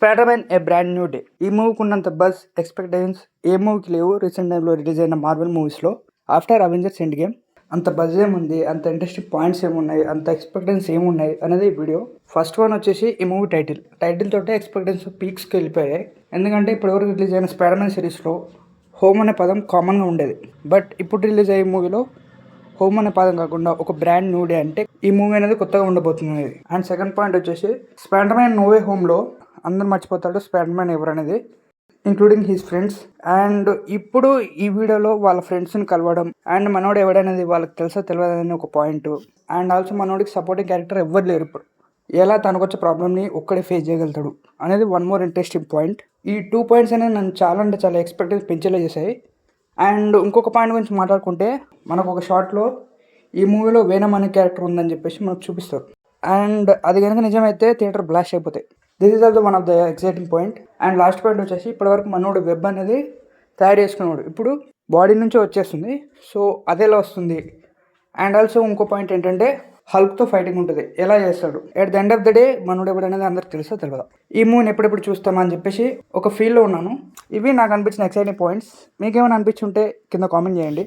Spider-man ఏ brand new day. ఈ మూవీకి ఉన్నంత బజ్, ఎక్స్పెక్టేషన్స్ ఏ మూవీకి లేవు. రీసెంట్ టైంలో రిలీజ్ అయిన మార్వెల్ మూవీస్లో ఆఫ్టర్ అవెంజర్స్ ఎండ్ గేమ్ అంత బజ్ ఏముంది, అంత ఇంట్రెస్టింగ్ పాయింట్స్ ఏమున్నాయి, అంత ఎక్స్పెక్టేషన్స్ ఏమున్నాయి అనేది ఈ వీడియో. ఫస్ట్ వన్ వచ్చేసి ఈ మూవీ టైటిల్ తోటే ఎక్స్పెక్టేషన్స్ పీక్స్కి వెళ్ళిపోయాయి. ఎందుకంటే ఇప్పటివరకు రిలీజ్ అయిన స్పైడర్-మ్యాన్ సిరీస్లో హోమ్ అనే పదం కామన్గా ఉండేది. బట్ ఇప్పుడు రిలీజ్ అయ్యే మూవీలో హోమ్ అనే పదం కాకుండా ఒక బ్రాండ్ న్యూ డే అంటే ఈ మూవీ అనేది కొత్తగా ఉండబోతుంది. అండ్ సెకండ్ పాయింట్ వచ్చేసి స్పైడర్-మ్యాన్ నో వే హోమ్లో అందరు మర్చిపోతాడు స్పైడర్-మ్యాన్ ఎవరు అనేది, ఇంక్లూడింగ్ హిస్ ఫ్రెండ్స్. అండ్ ఇప్పుడు ఈ వీడియోలో వాళ్ళ ఫ్రెండ్స్ని కలవడం అండ్ మనోడు ఎవడనేది వాళ్ళకి తెలుసా తెలియదని ఒక పాయింట్. అండ్ ఆల్సో మనోడికి సపోర్టింగ్ క్యారెక్టర్ ఎవ్వరు లేరు ఇప్పుడు. ఎలా తనకొచ్చే ప్రాబ్లమ్ని ఒక్కడే ఫేస్ చేయగలుగుతాడు అనేది వన్ మోర్ ఇంట్రెస్టింగ్ పాయింట్. ఈ 2 పాయింట్స్ అనేది నన్ను చాలా అంటే చాలా ఎక్స్పెక్టేషన్ పెంచేలా చేశాయి. అండ్ ఇంకొక పాయింట్ గురించి మాట్లాడుకుంటే మనకు ఒక షార్ట్లో ఈ మూవీలో వేనమ్ అనే క్యారెక్టర్ ఉందని చెప్పేసి మనకు చూపిస్తారు. అండ్ అది కనుక నిజమైతే థియేటర్ బ్లాస్ట్ అయిపోతాయి. This is also one of the exciting point. And last point వచ్చేసి ఇప్పటివరకు మనోడు వెబ్ అనేది తయారు చేసుకున్నాడు, ఇప్పుడు బాడీ నుంచి వచ్చేస్తుంది. సో అదేలా వస్తుంది. అండ్ ఆల్సో ఇంకో పాయింట్ ఏంటంటే హల్క్తో ఫైటింగ్ ఉంటుంది, ఎలా చేస్తాడు. At the end of the day మనోడు ఎవడు అనేది అందరికి తెలుసో తెలియదు. ఈ మూవీని ఎప్పుడెప్పుడు చూస్తామని చెప్పేసి ఒక ఫీల్లో ఉన్నాను. ఇవి నాకు అనిపించిన ఎక్సైటింగ్ పాయింట్స్. మీకేమైనా అనిపించుంటే కింద కామెంట్ చేయండి.